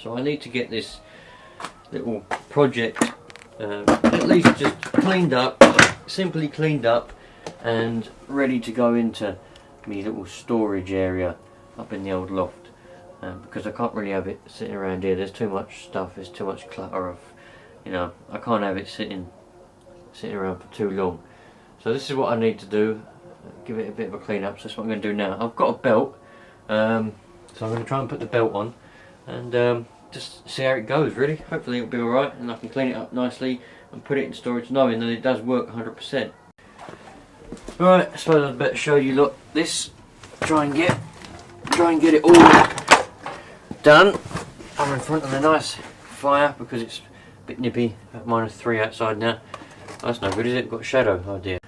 So I need to get this little project at least just cleaned up, simply cleaned up, and ready to go into my little storage area up in the old loft, because I can't really have it sitting around here. There's too much stuff, there's too much clutter of, you know, I can't have it sitting around for too long. So this is what I need to do, give it a bit of a clean up. So that's what I'm going to do now. I've got a belt, so I'm going to try and put the belt on and just see how it goes really. Hopefully it'll be alright and I can clean it up nicely and put it in storage knowing that it does work 100%. Right, I suppose I'd better show you lot this. Try and get it all done. I'm in front of a nice fire because it's a bit nippy at -3 outside now. That's no good, is it? Got shadow, oh dear.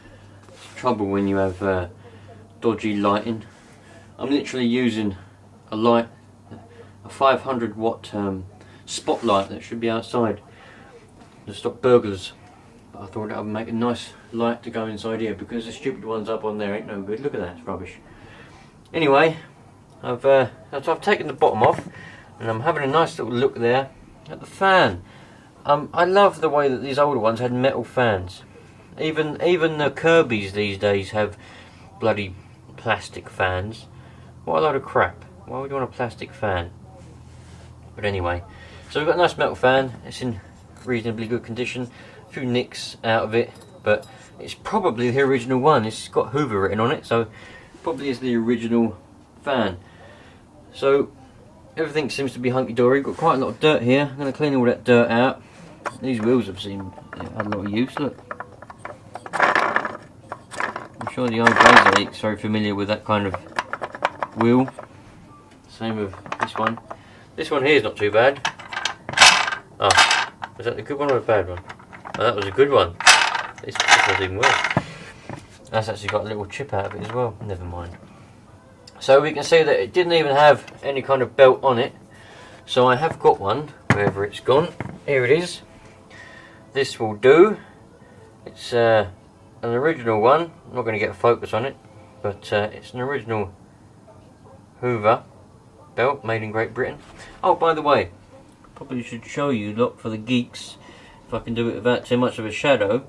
It's trouble when you have dodgy lighting. I'm literally using a light, a 500 watt spotlight that should be outside to stop burglars. But I thought that would make a nice light to go inside here because the stupid ones up on there ain't no good. Look at that, it's rubbish. Anyway, I've taken the bottom off and I'm having a nice little look there at the fan. I love the way that these older ones had metal fans. Even the Kirby's these days have bloody plastic fans. What a load of crap. Why would you want a plastic fan? But anyway, so we've got a nice metal fan. It's in reasonably good condition. A few nicks out of it, but it's probably the original one. It's got Hoover written on it, so probably is the original fan. So everything seems to be hunky-dory. Got quite a lot of dirt here. I'm going to clean all that dirt out. These wheels have seen had a lot of use. Look, I'm sure the old Blazer is very familiar with that kind of wheel. Same with this one. This one here is not too bad. Oh, was that the good one or the bad one? Oh, that was a good one. This was even worse. That's actually got a little chip out of it as well. Never mind. So we can see that it didn't even have any kind of belt on it. So I have got one, wherever it's gone. Here it is. This will do. It's an original one. I'm not going to get a focus on it, but it's an original Hoover belt made in Great Britain. Oh, by the way, probably should show you, look, for the geeks, if I can do it without too much of a shadow.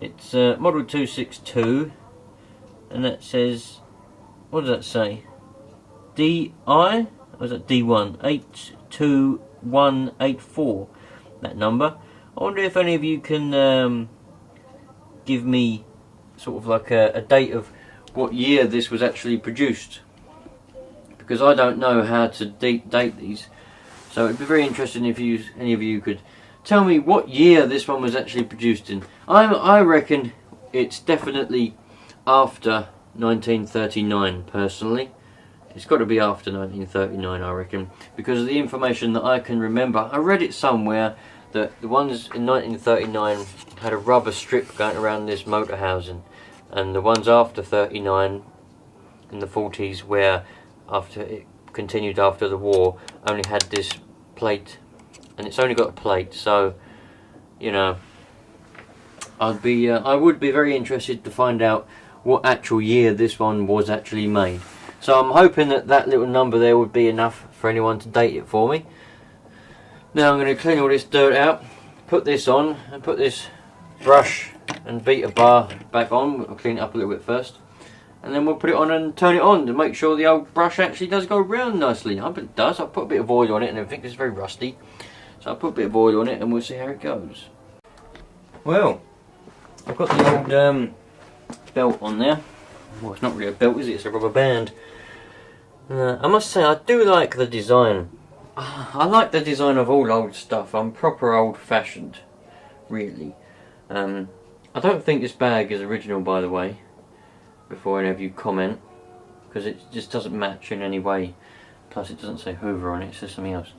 It's model 262, and that says, what does that say? DI? Or is that D1? 82184, that number. I wonder if any of you can give me sort of like a date of what year this was actually produced, because I don't know how to date these. So it'd be very interesting if any of you could tell me what year this one was actually produced in. I reckon it's definitely after 1939 personally. It's got to be after 1939, I reckon, because of the information that I can remember. I read it somewhere that the ones in 1939 had a rubber strip going around this motor housing, and the ones after 39 in the 40s, where after it continued after the war, only had this plate, and it's only got a plate. So, you know, I would be very interested to find out what actual year this one was actually made. So I'm hoping that that little number there would be enough for anyone to date it for me. Now I'm going to clean all this dirt out, put this on, and put this brush and beater bar back on. I'll clean it up a little bit first, and then we'll put it on and turn it on to make sure the old brush actually does go round nicely. I bet it does. I'll put a bit of oil on it and everything. It's very rusty, so I'll put a bit of oil on it and we'll see how it goes. Well, I've got the old belt on there. Well, it's not really a belt, is it? It's a rubber band. I must say, I do like the design. I like the design of all old stuff. I'm proper old-fashioned, really. I don't think this bag is original, by the way, before any of you comment, because it just doesn't match in any way. Plus it doesn't say Hoover on it, it says something else.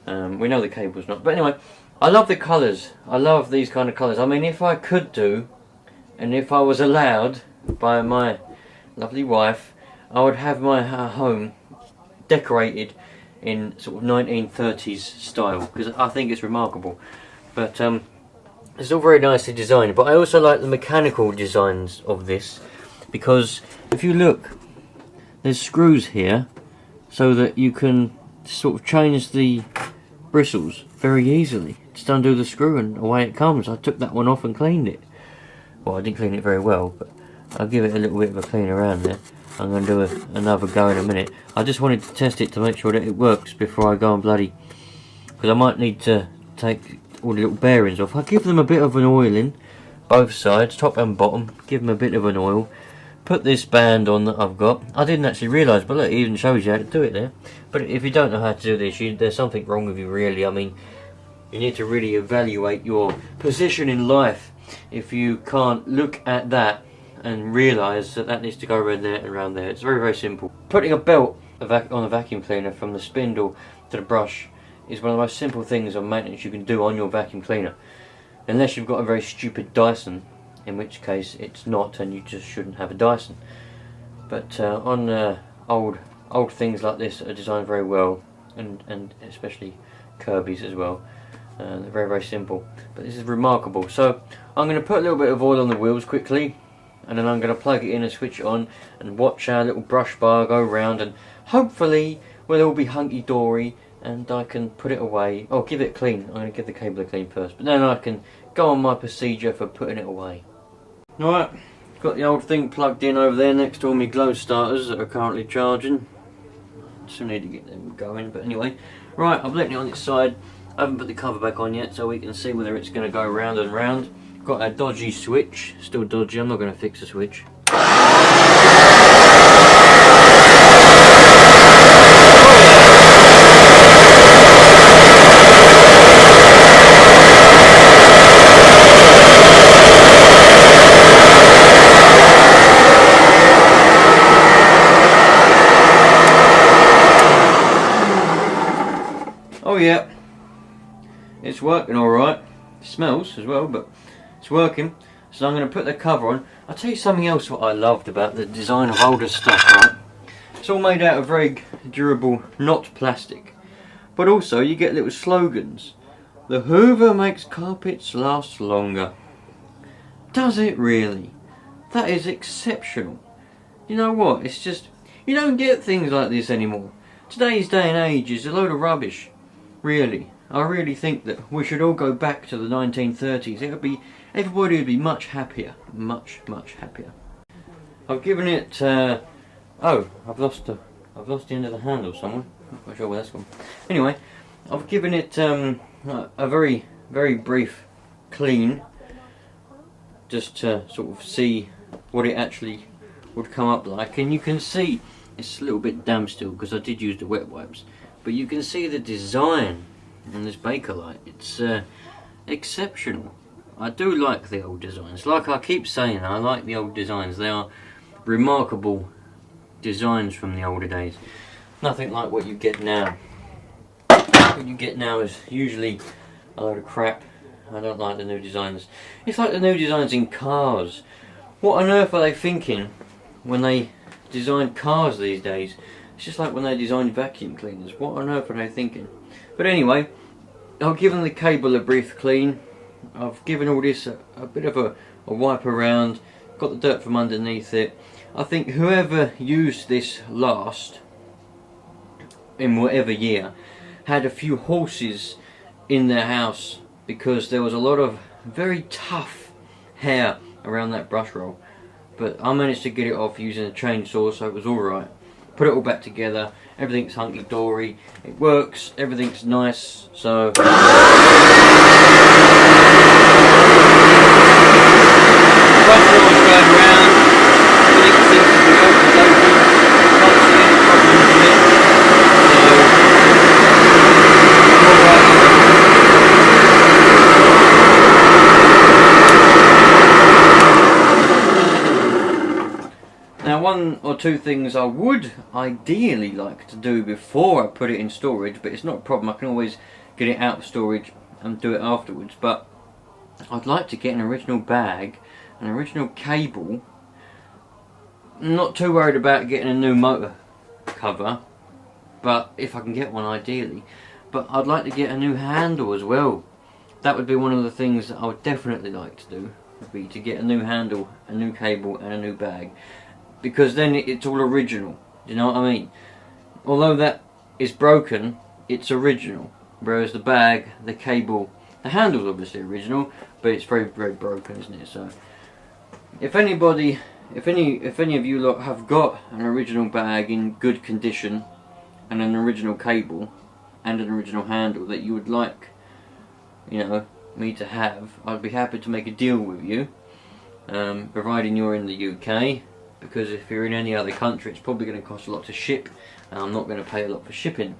We know the cable's not. But anyway, I love the colours. I love these kind of colours. I mean, if I could do, and if I was allowed by my lovely wife, I would have my home decorated in sort of 1930s style, because I think it's remarkable. But it's all very nicely designed. But I also like the mechanical designs of this, because if you look, there's screws here so that you can sort of change the bristles very easily. Just undo the screw and away it comes. I took that one off and cleaned it. Well, I didn't clean it very well, but I'll give it a little bit of a clean around there. I'm going to do another go in a minute. I just wanted to test it to make sure that it works before I go and bloody... because I might need to take all the little bearings off. I give them a bit of an oiling, both sides, top and bottom. Give them a bit of an oil. Put this band on that I've got. I didn't actually realise, but look, it even shows you how to do it there. But if you don't know how to do this, there's something wrong with you really. I mean, you need to really evaluate your position in life if you can't look at that and realise that that needs to go around there and around there. It's very, very simple. Putting a belt on a vacuum cleaner from the spindle to the brush is one of the most simple things on maintenance you can do on your vacuum cleaner. Unless you've got a very stupid Dyson, in which case it's not and you just shouldn't have a Dyson. But on old things like this that are designed very well, and especially Kirby's as well, they're very, very simple. But this is remarkable. So I'm going to put a little bit of oil on the wheels quickly, and then I'm going to plug it in and switch it on and watch our little brush bar go round, and hopefully we'll all be hunky-dory and I can put it away. Oh, give it a clean. I'm going to give the cable a clean first, but then I can go on my procedure for putting it away. Alright, got the old thing plugged in over there next to all my glow starters that are currently charging. Still need to get them going, but anyway. Right, I've left it on its side. I haven't put the cover back on yet, so we can see whether it's going to go round and round. Got a dodgy switch, still dodgy, I'm not going to fix the switch. Oh yeah, it's working alright. It smells as well, but it's working. So I'm going to put the cover on. I'll tell you something else what I loved about the design of older stuff, right? It's all made out of very durable, not plastic. But also you get little slogans. The Hoover makes carpets last longer. Does it really? That is exceptional. You know what, it's just, you don't get things like this anymore. Today's day and age is a load of rubbish. Really. I really think that we should all go back to the 1930s. It would be, everybody would be much happier. Much, much happier. I've given it, oh, I've lost the end of the handle somewhere. Not quite sure where that's gone. Anyway, I've given it a very, very brief clean, just to sort of see what it actually would come up like. And you can see it's a little bit damp still because I did use the wet wipes. But you can see the design on this Bakelite. It's exceptional. I do like the old designs. Like I keep saying, I like the old designs. They are remarkable designs from the older days. Nothing like what you get now. What you get now is usually a load of crap. I don't like the new designs. It's like the new designs in cars. What on earth are they thinking when they design cars these days? It's just like when they designed vacuum cleaners. What on earth are they thinking? But anyway, I've given the cable a brief clean. I've given all this a bit of a wipe around. Got the dirt from underneath it. I think whoever used this last, in whatever year, had a few horses in their house because there was a lot of very tough hair around that brush roll. But I managed to get it off using a chainsaw, so it was alright. Put it all back together, everything's hunky-dory, it works, everything's nice, so... Brush roll's going around, everything seems to be open, can't see any problems with it, Now one or two things I would ideally like to do before I put it in storage, but it's not a problem, I can always get it out of storage and do it afterwards. But I'd like to get an original bag, an original cable. I'm not too worried about getting a new motor cover, but if I can get one ideally. But I'd like to get a new handle as well. That would be one of the things that I would definitely like to do, would be to get a new handle, a new cable and a new bag. Because then it's all original, do you know what I mean? Although that is broken, it's original. Whereas the bag, the cable, the handle's obviously original, but it's very, very broken, isn't it? So if any of you lot have got an original bag in good condition and an original cable and an original handle that you would like, you know, me to have, I'd be happy to make a deal with you, providing you're in the UK, because if you're in any other country it's probably going to cost a lot to ship and I'm not going to pay a lot for shipping.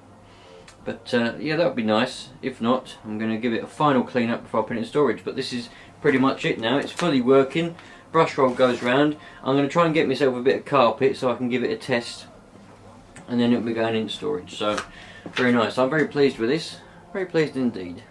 But yeah, that would be nice. If not, I'm going to give it a final clean up before I put it in storage. But this is pretty much it now. It's fully working. Brush roll goes round. I'm going to try and get myself a bit of carpet so I can give it a test, and then it'll be going in storage. So very nice. I'm very pleased with this. Very pleased indeed.